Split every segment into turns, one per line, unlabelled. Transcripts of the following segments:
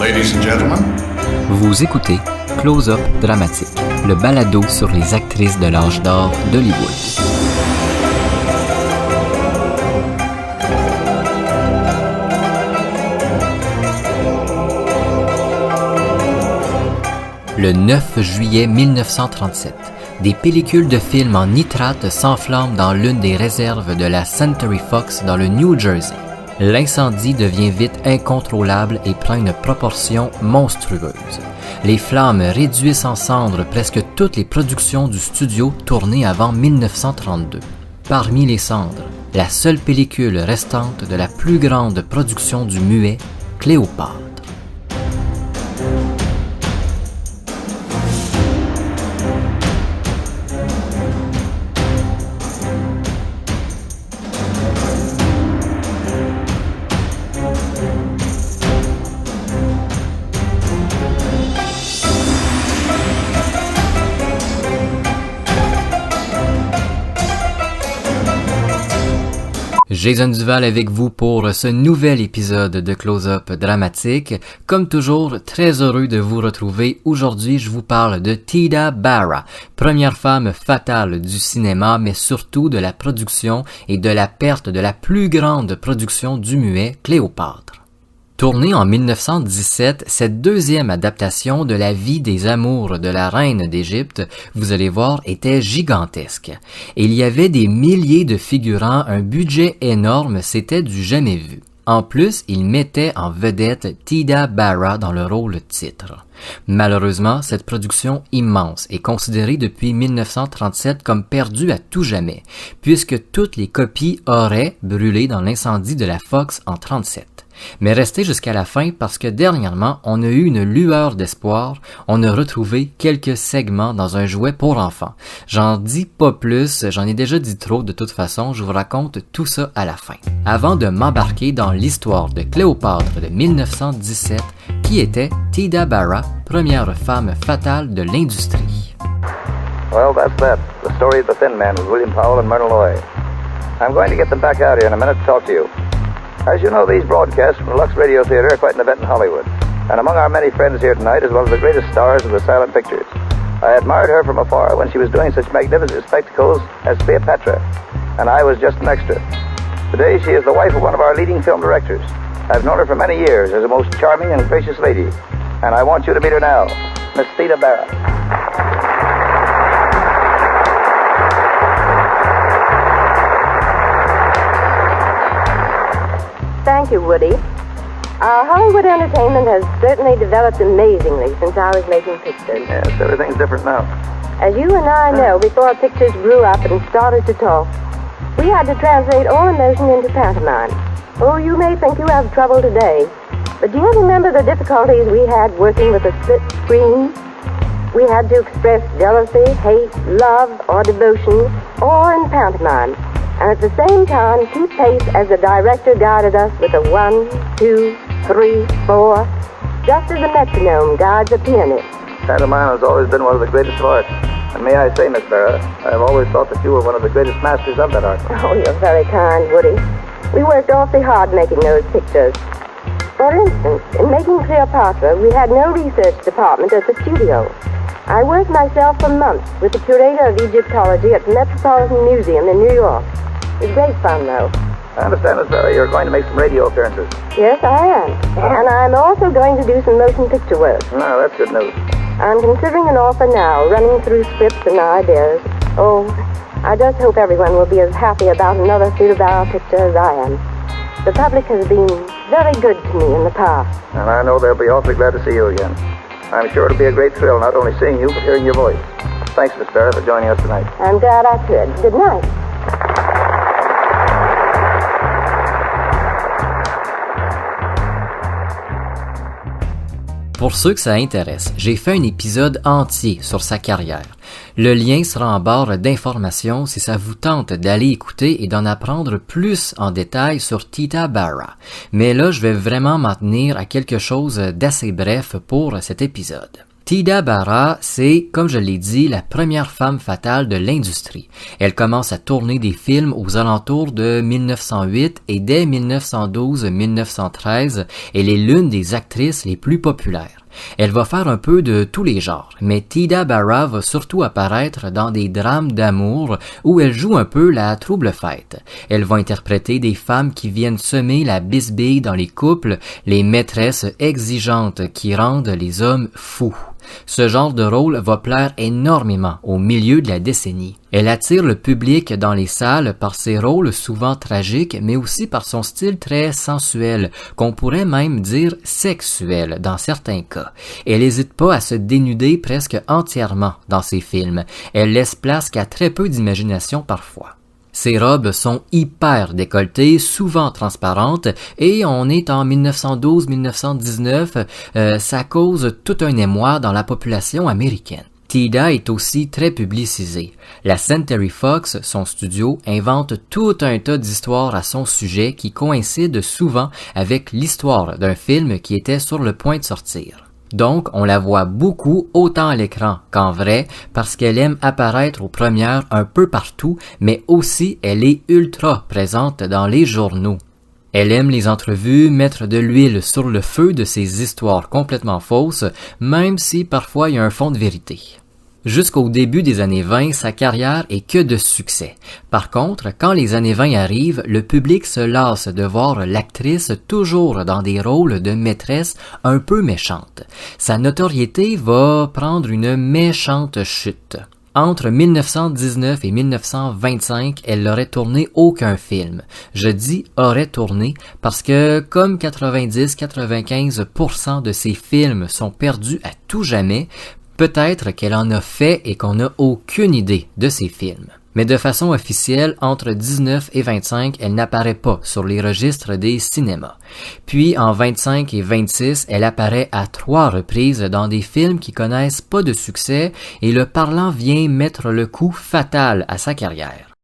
Ladies and gentlemen.
Vous écoutez Close-Up Dramatique, le balado sur les actrices de l'âge d'or d'Hollywood. Le 9 juillet 1937, des pellicules de films en nitrate s'enflamment dans l'une des réserves de la Century Fox dans le New Jersey. L'incendie devient vite incontrôlable et prend une proportion monstrueuse. Les flammes réduisent en cendres presque toutes les productions du studio tournées avant 1932. Parmi les cendres, la seule pellicule restante de la plus grande production du muet, Cléopâtre. Jason Duval avec vous pour ce nouvel épisode de Close-Up Dramatique. Comme toujours, très heureux de vous retrouver. Aujourd'hui, je vous parle de Theda Bara, première femme fatale du cinéma, mais surtout de la production et de la perte de la plus grande production du muet, Cléopâtre. Tournée en 1917, cette deuxième adaptation de la vie des amours de la reine d'Égypte, vous allez voir, était gigantesque. Il y avait des milliers de figurants, un budget énorme, c'était du jamais vu. En plus, il mettait en vedette Theda Bara dans le rôle titre. Malheureusement, cette production immense est considérée depuis 1937 comme perdue à tout jamais, puisque toutes les copies auraient brûlé dans l'incendie de la Fox en 1937. Mais restez jusqu'à la fin parce que dernièrement, on a eu une lueur d'espoir. On a retrouvé quelques segments dans un jouet pour enfants. J'en dis pas plus, j'en ai déjà dit trop de toute façon, je vous raconte tout ça à la fin. Avant de m'embarquer dans l'histoire de Cléopâtre de 1917, qui était Theda Bara, première femme fatale de l'industrie.
Well, that's that. The story of the Thin Man with William Powell and Myrna Loy. I'm going to get them back out here in a minute to talk to you. As you know, these broadcasts from the Lux Radio Theater are quite an event in Hollywood. And among our many friends here tonight is one of the greatest stars of the silent pictures. I admired her from afar when she was doing such magnificent spectacles as Cleopatra, and I was just an extra. Today she is the wife of one of our leading film directors. I've known her for many years as a most charming and gracious lady, and I want you to meet her now, Miss Theda Bara.
Thank you, Woody. Our Hollywood entertainment has certainly developed amazingly since I was making pictures.
Yes, everything's different now.
As you and I know, before pictures grew up and started to talk, we had to translate all emotion into pantomime. Oh, you may think you have trouble today, but do you remember the difficulties we had working with a split screen? We had to express jealousy, hate, love, or devotion, all in pantomime. And at the same time keep pace as the director guided us with a 1, 2, 3, 4, just as a metronome guides a pianist.
Pantomime has always been one of the greatest of arts. And may I say, Miss Bara, I have always thought that you were one of the greatest masters of that art.
Oh, you're very kind, Woody. We worked awfully hard making those pictures. For instance, in making Cleopatra, we had no research department at the studio. I worked myself for months with the curator of Egyptology at the Metropolitan Museum in New York. It was great fun, though.
I understand, Miss Bara, you're going to make some radio appearances.
Yes, I am. And I'm also going to do some motion picture work.
No, that's good news.
I'm considering an offer now, running through scripts and ideas. Oh, I just hope everyone will be as happy about another Theda Bara picture as I am. The public has been very good to me in the past.
And I know they'll be awfully glad to see you again. I'm sure it'll be a great thrill not only seeing you, but hearing your voice. Thanks, Miss Bara, for joining us tonight.
I'm glad I could. Good night.
Pour ceux que ça intéresse, j'ai fait un épisode entier sur sa carrière. Le lien sera en barre d'informations si ça vous tente d'aller écouter et d'en apprendre plus en détail sur Theda Bara. Mais là, je vais vraiment m'en tenir à quelque chose d'assez bref pour cet épisode. Theda Bara, c'est, comme je l'ai dit, la première femme fatale de l'industrie. Elle commence à tourner des films aux alentours de 1908 et dès 1912-1913, elle est l'une des actrices les plus populaires. Elle va faire un peu de tous les genres, mais Theda Bara va surtout apparaître dans des drames d'amour où elle joue un peu la trouble fête. Elle va interpréter des femmes qui viennent semer la bisbille dans les couples, les maîtresses exigeantes qui rendent les hommes fous. Ce genre de rôle va plaire énormément au milieu de la décennie. Elle attire le public dans les salles par ses rôles souvent tragiques, mais aussi par son style très sensuel, qu'on pourrait même dire sexuel dans certains cas. Elle n'hésite pas à se dénuder presque entièrement dans ses films. Elle laisse place qu'à très peu d'imagination parfois. Ses robes sont hyper décolletées, souvent transparentes, et on est en 1912-1919, ça cause tout un émoi dans la population américaine. Theda est aussi très publicisée. La Century Fox, son studio, invente tout un tas d'histoires à son sujet qui coïncident souvent avec l'histoire d'un film qui était sur le point de sortir. Donc, on la voit beaucoup autant à l'écran qu'en vrai parce qu'elle aime apparaître aux premières un peu partout, mais aussi elle est ultra présente dans les journaux. Elle aime les entrevues, mettre de l'huile sur le feu de ses histoires complètement fausses, même si parfois il y a un fond de vérité. Jusqu'au début des années 20, sa carrière est que de succès. Par contre, quand les années 20 arrivent, le public se lasse de voir l'actrice toujours dans des rôles de maîtresse un peu méchantes. Sa notoriété va prendre une méchante chute. Entre 1919 et 1925, elle n'aurait tourné aucun film. Je dis aurait tourné parce que comme 90-95% de ses films sont perdus à tout jamais, peut-être qu'elle en a fait et qu'on n'a aucune idée de ses films. Mais de façon officielle, entre 19 et 25, elle n'apparaît pas sur les registres des cinémas. Puis, en 25 et 26, elle apparaît à 3 reprises dans des films qui connaissent pas de succès et le parlant vient mettre le coup fatal à sa carrière.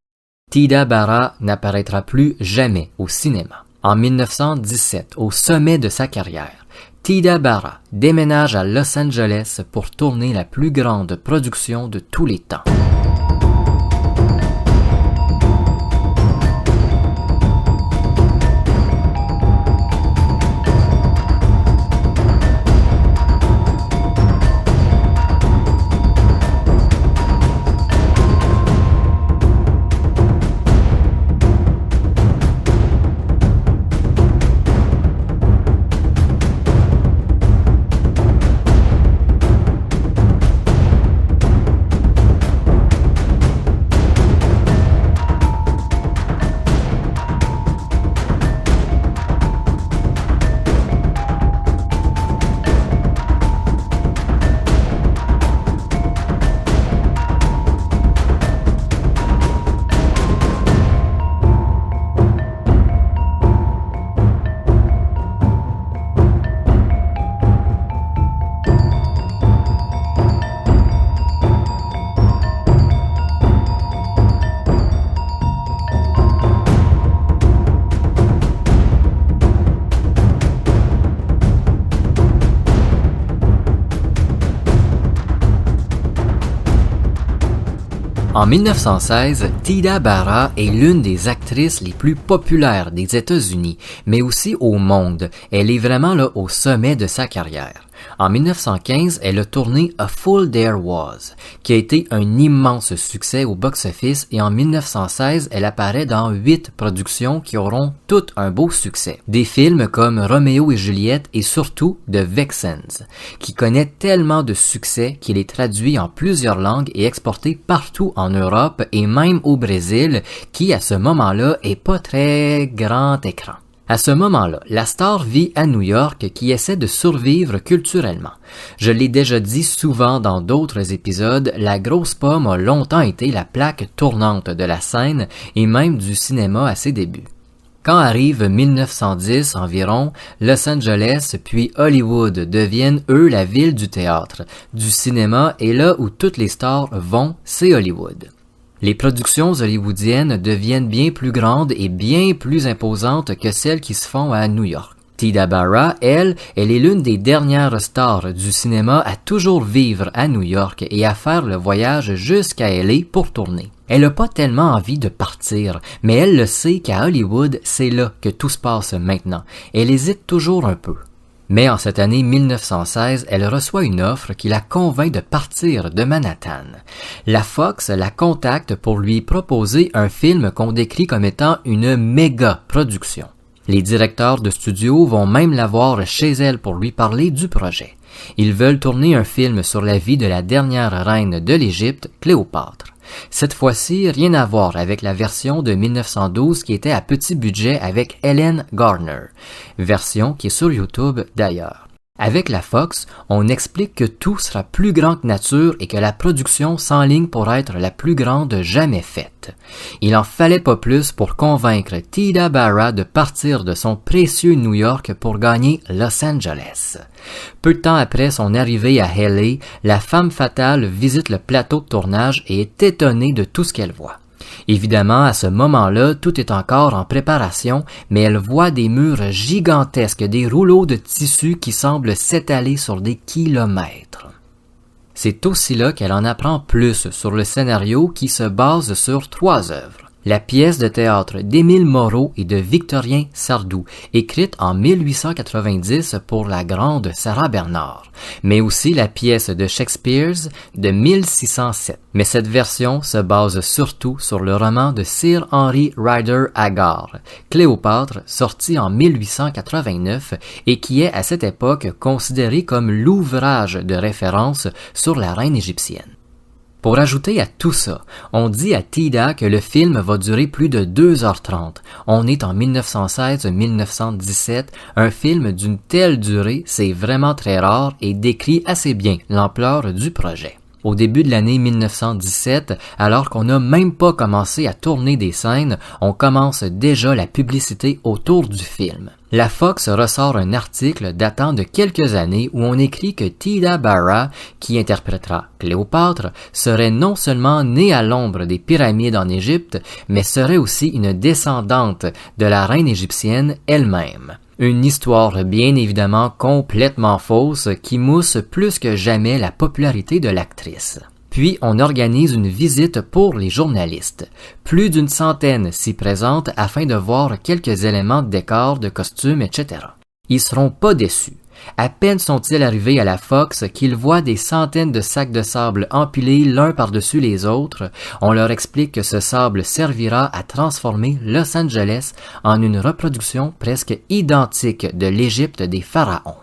Theda Bara n'apparaîtra plus jamais au cinéma. En 1917, au sommet de sa carrière, Theda Bara déménage à Los Angeles pour tourner la plus grande production de tous les temps. En 1916, Theda Bara est l'une des actrices les plus populaires des États-Unis, mais aussi au monde. Elle est vraiment là au sommet de sa carrière. En 1915, elle a tourné A Fool There Was, qui a été un immense succès au box-office, et en 1916, elle apparaît dans 8 productions qui auront toutes un beau succès. Des films comme Roméo et Juliette et surtout The Vixens, qui connaît tellement de succès qu'il est traduit en plusieurs langues et exporté partout en Europe et même au Brésil, qui à ce moment-là est pas très grand écran. À ce moment-là, la star vit à New York qui essaie de survivre culturellement. Je l'ai déjà dit souvent dans d'autres épisodes, la grosse pomme a longtemps été la plaque tournante de la scène et même du cinéma à ses débuts. Quand arrive 1910 environ, Los Angeles puis Hollywood deviennent eux la ville du théâtre, du cinéma et là où toutes les stars vont, c'est Hollywood. Les productions hollywoodiennes deviennent bien plus grandes et bien plus imposantes que celles qui se font à New York. Theda Bara, elle est l'une des dernières stars du cinéma à toujours vivre à New York et à faire le voyage jusqu'à LA pour tourner. Elle n'a pas tellement envie de partir, mais elle le sait qu'à Hollywood, c'est là que tout se passe maintenant. Elle hésite toujours un peu. Mais en cette année 1916, elle reçoit une offre qui la convainc de partir de Manhattan. La Fox la contacte pour lui proposer un film qu'on décrit comme étant une méga production. Les directeurs de studio vont même la voir chez elle pour lui parler du projet. Ils veulent tourner un film sur la vie de la dernière reine de l'Égypte, Cléopâtre. Cette fois-ci, rien à voir avec la version de 1912 qui était à petit budget avec Helen Garner, version qui est sur YouTube d'ailleurs. Avec la Fox, on explique que tout sera plus grand que nature et que la production s'enligne pour être la plus grande jamais faite. Il en fallait pas plus pour convaincre Theda Bara de partir de son précieux New York pour gagner Los Angeles. Peu de temps après son arrivée à LA, la femme fatale visite le plateau de tournage et est étonnée de tout ce qu'elle voit. Évidemment, à ce moment-là, tout est encore en préparation, mais elle voit des murs gigantesques, des rouleaux de tissu qui semblent s'étaler sur des kilomètres. C'est aussi là qu'elle en apprend plus sur le scénario qui se base sur 3 œuvres. La pièce de théâtre d'Émile Moreau et de Victorien Sardou, écrite en 1890 pour la grande Sarah Bernard, mais aussi la pièce de Shakespeare de 1607. Mais cette version se base surtout sur le roman de Sir Henry Rider Haggard, Cléopâtre, sorti en 1889 et qui est à cette époque considéré comme l'ouvrage de référence sur la reine égyptienne. Pour ajouter à tout ça, on dit à Theda que le film va durer plus de 2h30. On est en 1916-1917, un film d'une telle durée, c'est vraiment très rare et décrit assez bien l'ampleur du projet. Au début de l'année 1917, alors qu'on n'a même pas commencé à tourner des scènes, on commence déjà la publicité autour du film. La Fox ressort un article datant de quelques années où on écrit que Theda Bara, qui interprétera Cléopâtre, serait non seulement née à l'ombre des pyramides en Égypte, mais serait aussi une descendante de la reine égyptienne elle-même. Une histoire bien évidemment complètement fausse qui mousse plus que jamais la popularité de l'actrice. Puis on organise une visite pour les journalistes. Plus d'une centaine s'y présentent afin de voir quelques éléments de décor, de costumes, etc. Ils seront pas déçus. À peine sont-ils arrivés à la Fox qu'ils voient des centaines de sacs de sable empilés l'un par-dessus les autres. On leur explique que ce sable servira à transformer Los Angeles en une reproduction presque identique de l'Égypte des pharaons.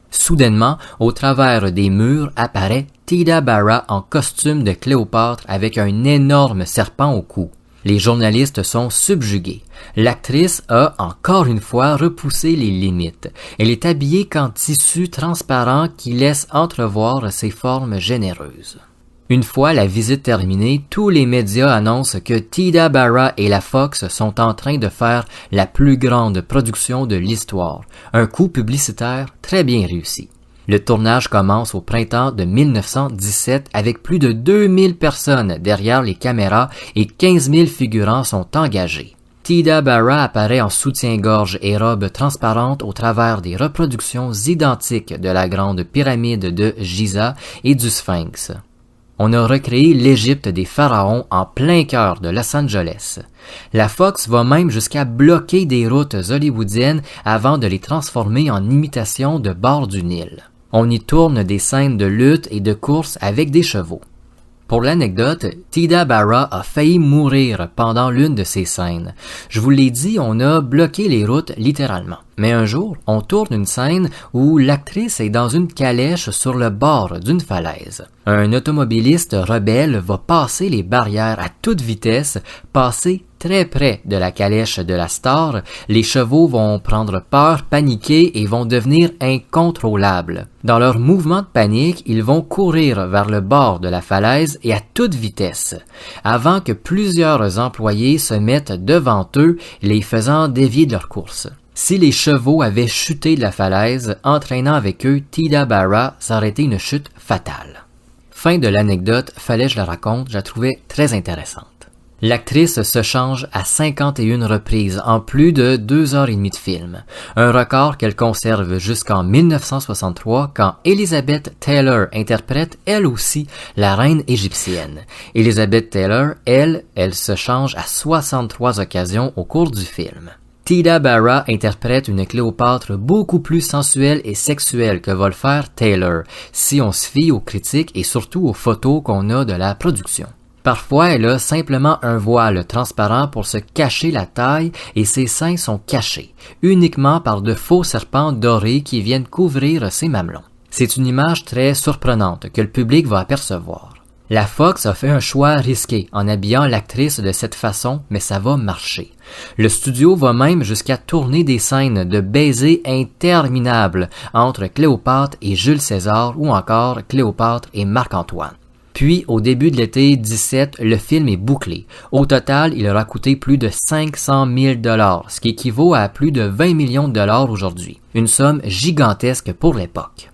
Soudainement, au travers des murs apparaît Theda Bara en costume de Cléopâtre avec un énorme serpent au cou. Les journalistes sont subjugués. L'actrice a, encore une fois, repoussé les limites. Elle est habillée qu'en tissu transparent qui laisse entrevoir ses formes généreuses. Une fois la visite terminée, tous les médias annoncent que Theda Bara et la Fox sont en train de faire la plus grande production de l'histoire. Un coup publicitaire très bien réussi. Le tournage commence au printemps de 1917 avec plus de 2000 personnes derrière les caméras et 15 000 figurants sont engagés. Theda Bara apparaît en soutien-gorge et robe transparente au travers des reproductions identiques de la grande pyramide de Giza et du Sphinx. On a recréé l'Égypte des pharaons en plein cœur de Los Angeles. La Fox va même jusqu'à bloquer des routes hollywoodiennes avant de les transformer en imitation de bords du Nil. On y tourne des scènes de lutte et de course avec des chevaux. Pour l'anecdote, Theda Bara a failli mourir pendant l'une de ces scènes. Je vous l'ai dit, on a bloqué les routes littéralement. Mais un jour, on tourne une scène où l'actrice est dans une calèche sur le bord d'une falaise. Un automobiliste rebelle va passer les barrières à toute vitesse, passer très près de la calèche de la star, les chevaux vont prendre peur, paniquer et vont devenir incontrôlables. Dans leur mouvement de panique, ils vont courir vers le bord de la falaise et à toute vitesse, avant que plusieurs employés se mettent devant eux, les faisant dévier de leur course. Si les chevaux avaient chuté de la falaise, entraînant avec eux Theda Bara, ça aurait été une chute fatale. Fin de l'anecdote, fallait que je la raconte, je la trouvais très intéressante. L'actrice se change à 51 reprises en plus de 2h30 de film, un record qu'elle conserve jusqu'en 1963 quand Elizabeth Taylor interprète elle aussi la reine égyptienne. Elizabeth Taylor, elle se change à 63 occasions au cours du film. Theda Bara interprète une Cléopâtre beaucoup plus sensuelle et sexuelle que va le faire Taylor, si on se fie aux critiques et surtout aux photos qu'on a de la production. Parfois, elle a simplement un voile transparent pour se cacher la taille et ses seins sont cachés, uniquement par de faux serpents dorés qui viennent couvrir ses mamelons. C'est une image très surprenante que le public va apercevoir. La Fox a fait un choix risqué en habillant l'actrice de cette façon, mais ça va marcher. Le studio va même jusqu'à tourner des scènes de baisers interminables entre Cléopâtre et Jules César ou encore Cléopâtre et Marc-Antoine. Puis, au début de l'été 17, le film est bouclé. Au total, il aura coûté plus de 500 000 $, ce qui équivaut à plus de 20 millions de dollars aujourd'hui. Une somme gigantesque pour l'époque.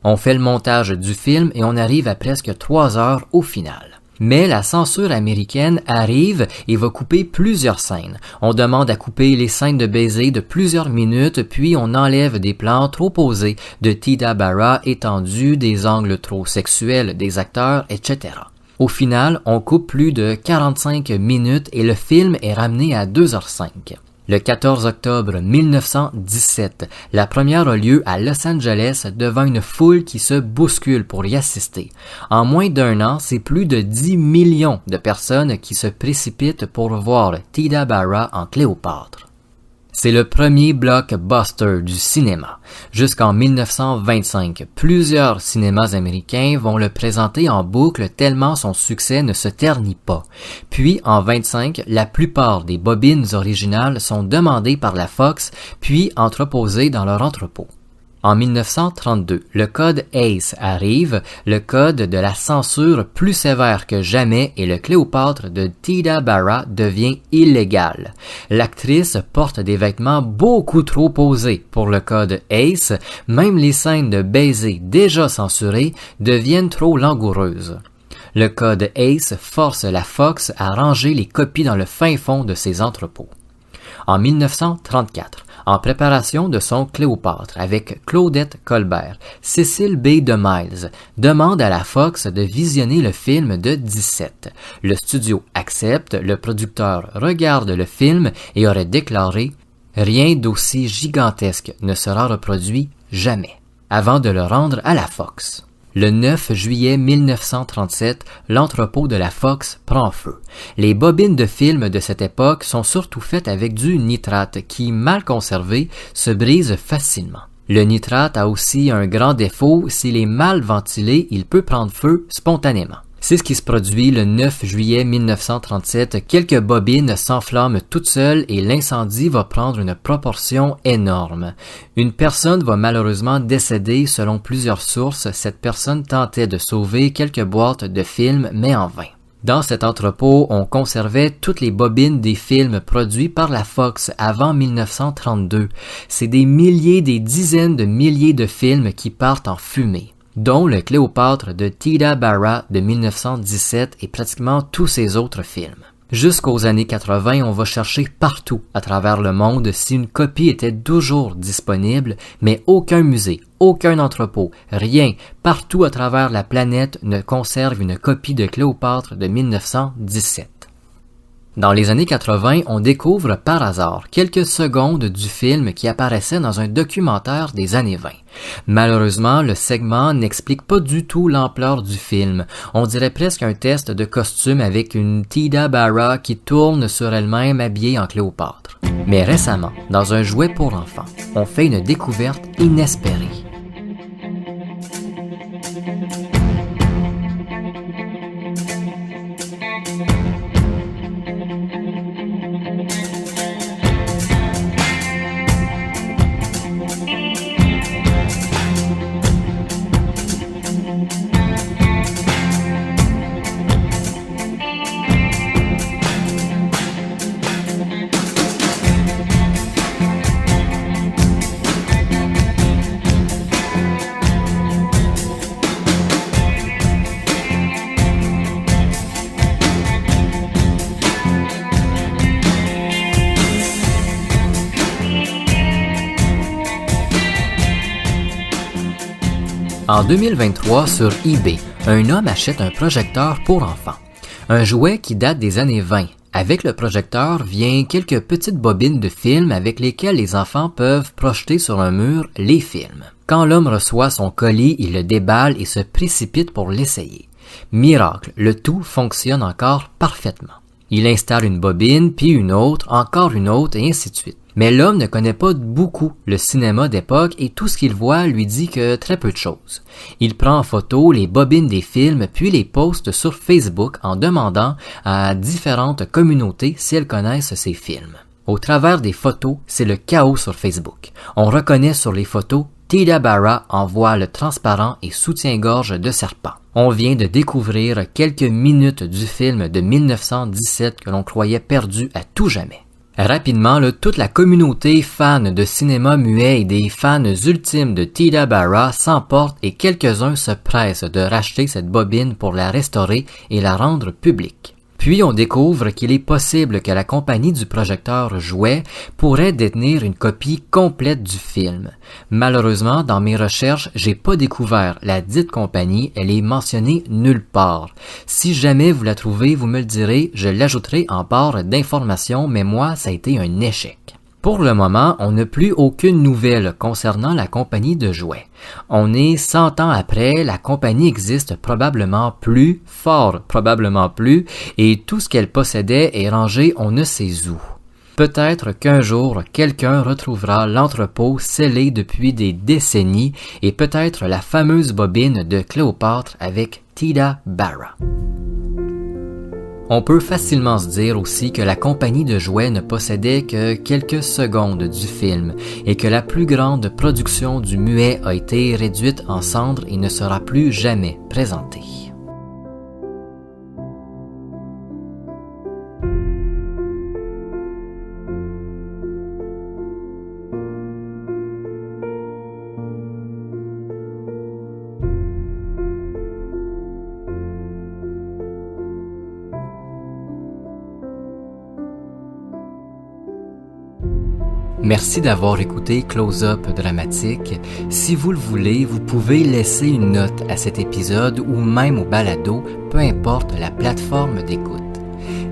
On fait le montage du film et on arrive à presque 3 heures au final. Mais la censure américaine arrive et va couper plusieurs scènes. On demande à couper les scènes de baiser de plusieurs minutes, puis on enlève des plans trop posés de Theda Bara étendus, des angles trop sexuels des acteurs, etc. Au final, on coupe plus de 45 minutes et le film est ramené à 2h05. Le 14 octobre 1917, la première a lieu à Los Angeles devant une foule qui se bouscule pour y assister. En moins d'un an, c'est plus de 10 millions de personnes qui se précipitent pour voir Theda Bara en Cléopâtre. C'est le premier blockbuster du cinéma. Jusqu'en 1925, plusieurs cinémas américains vont le présenter en boucle tellement son succès ne se ternit pas. Puis, en 25, la plupart des bobines originales sont demandées par la Fox, puis entreposées dans leur entrepôt. En 1932, le code ACE arrive, le code de la censure plus sévère que jamais et le Cléopâtre de Theda Bara devient illégal. L'actrice porte des vêtements beaucoup trop posés pour le code ACE, même les scènes de baiser déjà censurées deviennent trop langoureuses. Le code ACE force la Fox à ranger les copies dans le fin fond de ses entrepôts. En 1934, en préparation de son Cléopâtre avec Claudette Colbert, Cecil B. DeMille demande à la Fox de visionner le film de 17. Le studio accepte, le producteur regarde le film et aurait déclaré « Rien d'aussi gigantesque ne sera reproduit jamais » avant de le rendre à la Fox. Le 9 juillet 1937, l'entrepôt de la Fox prend feu. Les bobines de film de cette époque sont surtout faites avec du nitrate qui, mal conservé, se brise facilement. Le nitrate a aussi un grand défaut, s'il est mal ventilé, il peut prendre feu spontanément. C'est ce qui se produit le 9 juillet 1937. Quelques bobines s'enflamment toutes seules et l'incendie va prendre une proportion énorme. Une personne va malheureusement décéder selon plusieurs sources. Cette personne tentait de sauver quelques boîtes de films, mais en vain. Dans cet entrepôt, on conservait toutes les bobines des films produits par la Fox avant 1932. C'est des milliers, des dizaines de milliers de films qui partent en fumée, dont le Cléopâtre de Theda Bara de 1917 et pratiquement tous ses autres films. Jusqu'aux années 80, on va chercher partout à travers le monde si une copie était toujours disponible, mais aucun musée, aucun entrepôt, rien, partout à travers la planète ne conserve une copie de Cléopâtre de 1917. Dans les années 80, on découvre par hasard quelques secondes du film qui apparaissait dans un documentaire des années 20. Malheureusement, le segment n'explique pas du tout l'ampleur du film. On dirait presque un test de costume avec une Theda Bara qui tourne sur elle-même habillée en Cléopâtre. Mais récemment, dans un jouet pour enfants, on fait une découverte inespérée. En 2023, sur eBay, un homme achète un projecteur pour enfants. Un jouet qui date des années 20. Avec le projecteur vient quelques petites bobines de film avec lesquelles les enfants peuvent projeter sur un mur les films. Quand l'homme reçoit son colis, il le déballe et se précipite pour l'essayer. Miracle, le tout fonctionne encore parfaitement. Il installe une bobine, puis une autre, encore une autre, et ainsi de suite. Mais l'homme ne connaît pas beaucoup le cinéma d'époque et tout ce qu'il voit lui dit que très peu de choses. Il prend en photo les bobines des films puis les poste sur Facebook en demandant à différentes communautés si elles connaissent ces films. Au travers des photos, c'est le chaos sur Facebook. On reconnaît sur les photos Theda Bara en voile transparent et soutien-gorge de serpent. On vient de découvrir quelques minutes du film de 1917 que l'on croyait perdu à tout jamais. Rapidement, toute la communauté fan de cinéma muet et des fans ultimes de Theda Bara s'emportent et quelques-uns se pressent de racheter cette bobine pour la restaurer et la rendre publique. Puis on découvre qu'il est possible que la compagnie du projecteur jouet pourrait détenir une copie complète du film. Malheureusement, dans mes recherches, j'ai pas découvert la dite compagnie, elle est mentionnée nulle part. Si jamais vous la trouvez, vous me le direz, je l'ajouterai en barre d'informations, mais moi, ça a été un échec. Pour le moment, on n'a plus aucune nouvelle concernant la compagnie de jouets. On est 100 ans après, la compagnie existe probablement plus, fort probablement plus, et tout ce qu'elle possédait est rangé on ne sait où. Peut-être qu'un jour, quelqu'un retrouvera l'entrepôt scellé depuis des décennies et peut-être la fameuse bobine de Cléopâtre avec Theda Bara. On peut facilement se dire aussi que la compagnie de jouets ne possédait que quelques secondes du film et que la plus grande production du muet a été réduite en cendres et ne sera plus jamais présentée. Merci d'avoir écouté Close-Up Dramatique. Si vous le voulez, vous pouvez laisser une note à cet épisode ou même au balado, peu importe la plateforme d'écoute.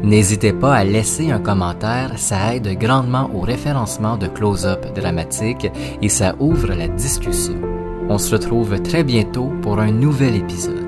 N'hésitez pas à laisser un commentaire, ça aide grandement au référencement de Close-Up Dramatique et ça ouvre la discussion. On se retrouve très bientôt pour un nouvel épisode.